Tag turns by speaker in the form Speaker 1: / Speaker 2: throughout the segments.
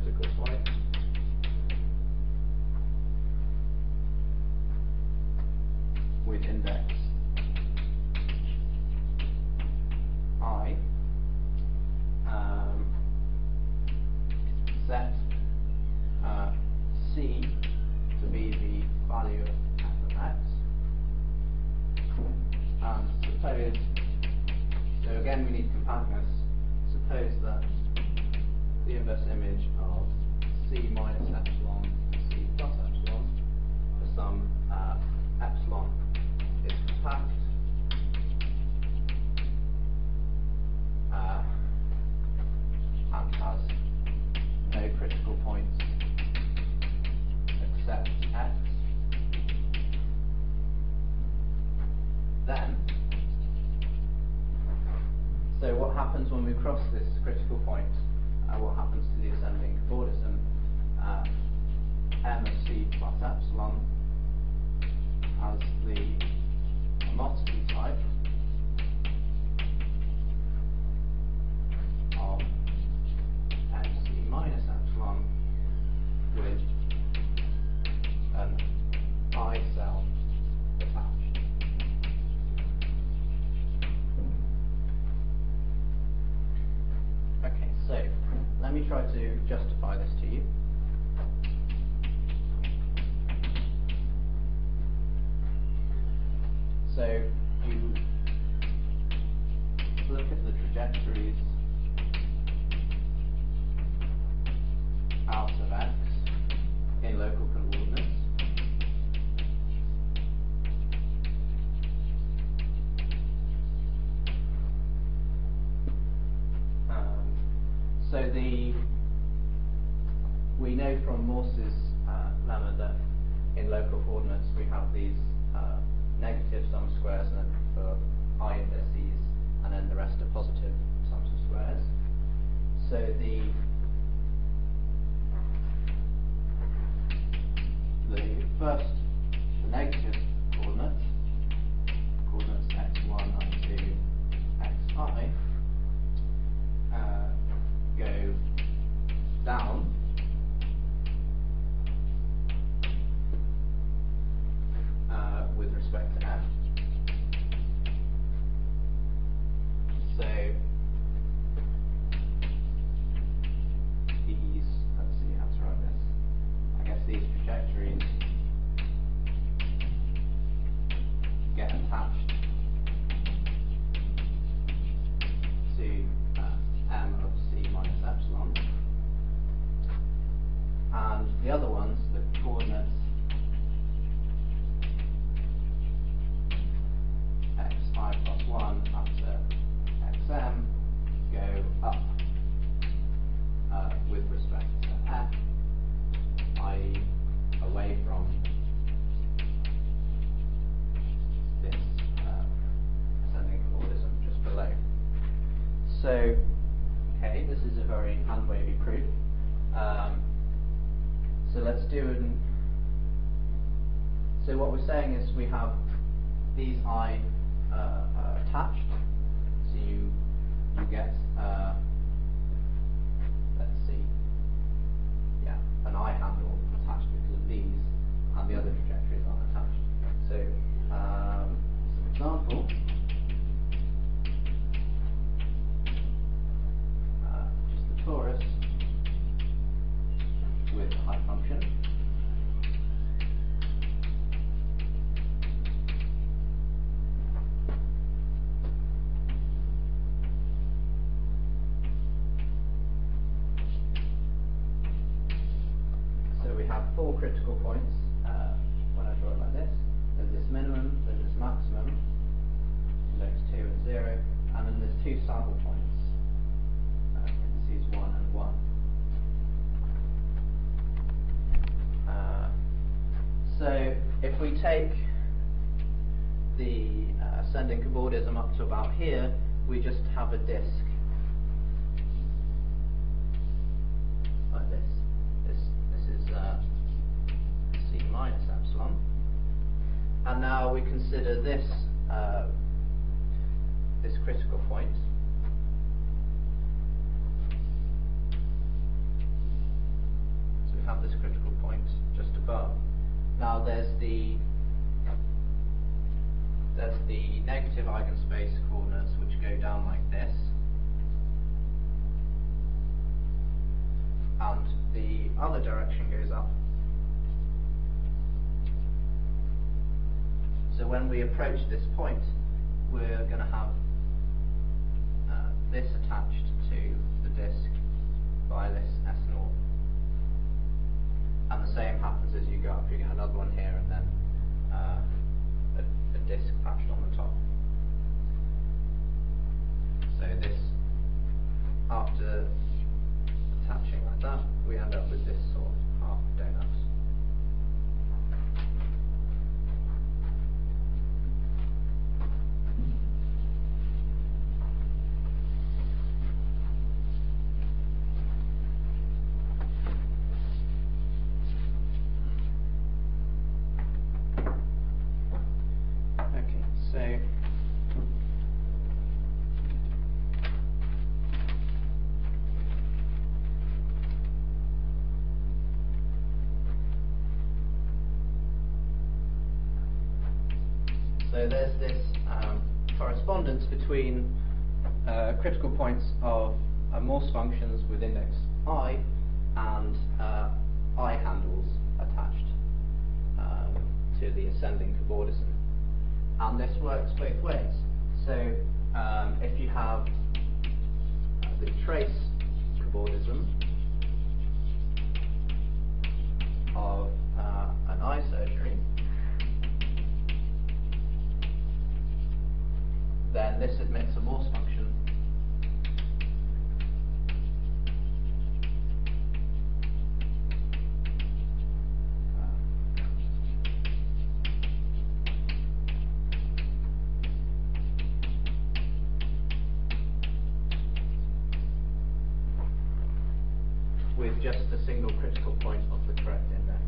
Speaker 1: critical point with index I, set C to be the value of f of x, and suppose, so again we need compactness, suppose that the inverse image of C minus epsilon and C plus epsilon for some epsilon is compact, and has no critical points except x, then, so what happens when we cross this critical point? What happens to the ascending cobordism? M of C plus epsilon has the homotopy type of MC minus epsilon with an I cell attached. Okay, so let me try to justify this to you. So you look at the trajectories out of x in local coordinates. So we know from Morse's lemma that in local coordinates we have these negative sum of squares, and then for I indices, and then the rest are positive sums of squares. So the first, the negative coordinates x1 up to xi, go down with respect to f. So these, let's see how to write this. I guess these trajectories get attached to m of c minus epsilon, and the other ones, the coordinates xi plus 1 up to xm, go up with respect to f, i.e. away from this ascending cobordism just below. So, okay, this is a very hand-wavy proof. So let's do an. So what we're saying is we have these I attached. So you get let's see, yeah, an I handle attached because of these, and the other trajectories aren't attached. So some example. Just the torus with the height function. So we have 4 critical points when I draw it like this. There's this minimum, there's this maximum, index 2 and 0, and then there's 2 saddle points, indices 1 and 1. So if we take the ascending cobordism up to about here, we just have a disk like this. This is C minus epsilon, and now we consider this this critical point. above. Now there's the negative eigenspace coordinates which go down like this, and the other direction goes up. So when we approach this point, we're going to have this attached to the disk by this S0. And the same happens as you go up. You get another one here and then a disk patched on the top. So this, after attaching like that, we end up with this sort of half donut. So there's this correspondence between critical points of Morse functions with index I and I handles attached to the ascending cobordism. And this works both ways. So if you have the trace cobordism of an I surgery, then this admits a Morse function with just a single critical point of the correct index.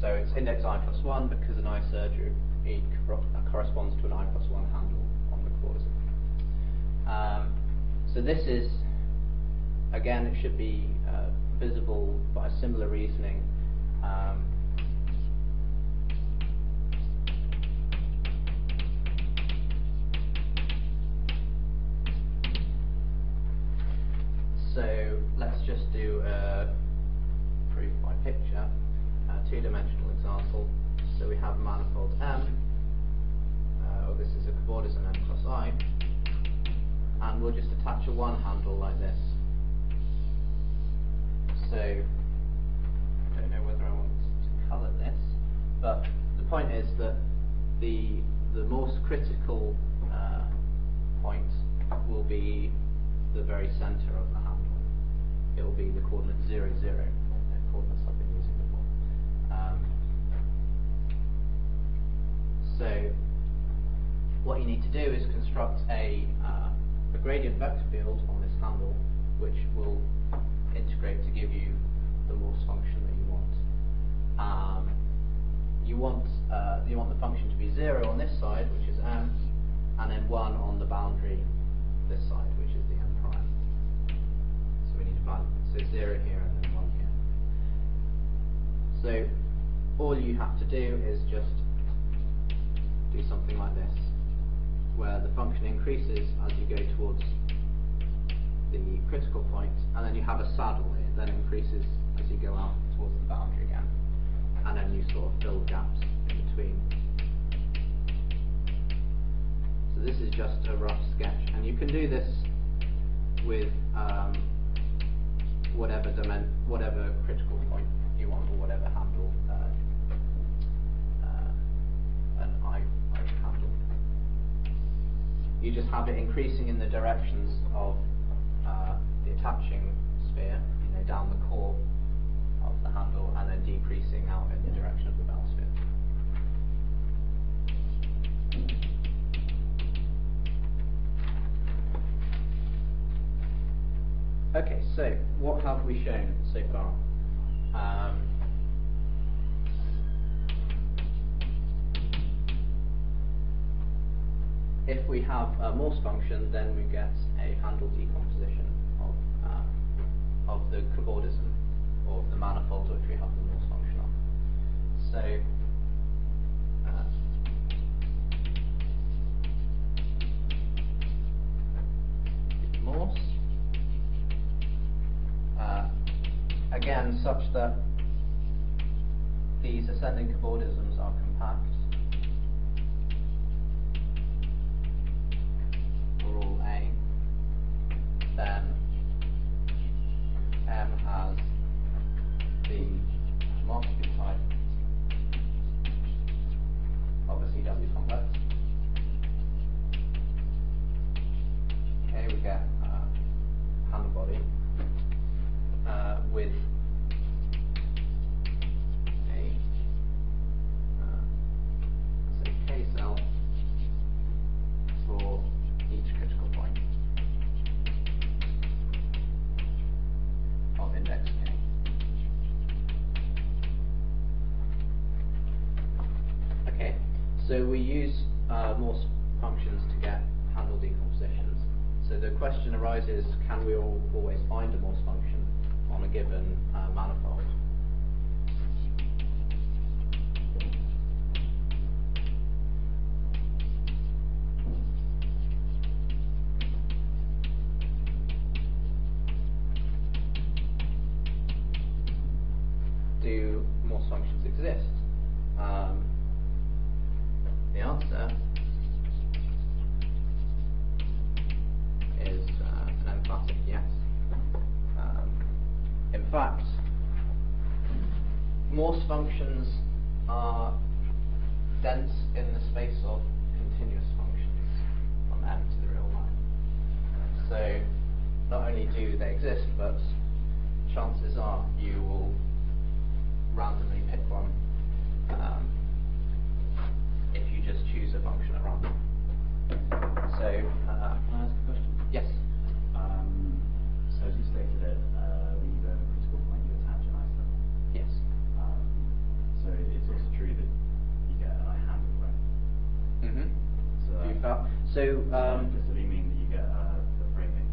Speaker 1: So it's index I plus 1 because an I surgery corresponds to an I plus 1 handle on the cobordism. So this is, again, it should be visible by similar reasoning. So let's just do a proof by picture. Two-dimensional example. So we have a manifold M, or this is a cobordism M plus I, and we'll just attach a one handle like this. So I don't know whether I want to colour this, but the point is that the most critical point will be the very centre of the handle. It will be the coordinate 0, 0, the coordinates I've been using before. So what you need to do is construct a gradient vector field on this handle, which will integrate to give you the Morse function that you want. You want the function to be 0 on this side, which is M, and then 1 on the boundary this side, which is the M prime. So we need a value. So 0 here and then 1 here. So all you have to do is just do something like this, where the function increases as you go towards the critical point, and then you have a saddle. It then increases as you go out towards the boundary again, and then you sort of fill gaps in between. So this is just a rough sketch, and you can do this with whatever critical point you want, or whatever handle, an I handle. You just have it increasing in the directions of the attaching sphere, down the core of the handle, and then decreasing out in the direction of the bell sphere. Okay, so what have we shown so far? if we have a Morse function, then we get a Handel decomposition of the cobordism, or the manifold which we have the Morse function on. So Morse, again, such that these ascending cobordisms are compact for all A, then M has the homotopy type of a CW complex. Okay, we get Handel body with say K cell for each critical point of index K. Okay, so we use Morse functions to get Handel decompositions. So the question arises, can we always find a Morse function on a given manifold? Do Morse functions exist? The answer is an emphatic yes. In fact, Morse functions are dense in the space of continuous functions from M to the real line. So not only do they exist, but chances are you will randomly pick one if you just choose a function at random. So, can
Speaker 2: I ask a question?
Speaker 1: Yes.
Speaker 2: So as you stated it, when you go to a critical point, you attach an isolate.
Speaker 1: Yes.
Speaker 2: So it's also true that you get an Handel, right?
Speaker 1: Mm-hmm.
Speaker 2: So implicitly mean that you get the framing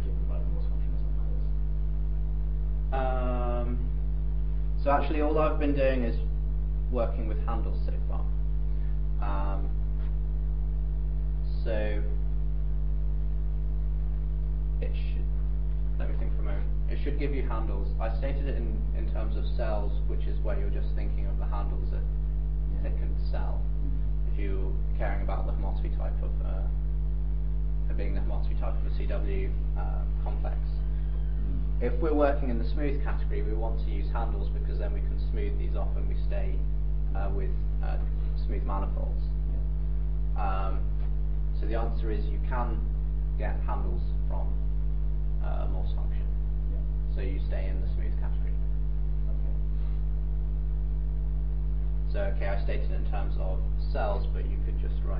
Speaker 2: given by the Morse function or something like this?
Speaker 1: So actually, all I've been doing is working with Handels so far. So it should, let me think for a moment, it should give you handles. I stated it in terms of cells, which is where you're just thinking of the handles that thickened cell. If you're caring about the homotopy type of being the homotopy type of a CW complex. If we're working in the smooth category, we want to use handles because then we can smooth these off and we stay with smooth manifolds. So the answer is you can get handles from a Morse function. So you stay in the smooth category. So okay, I stated it in terms of cells, but you could just write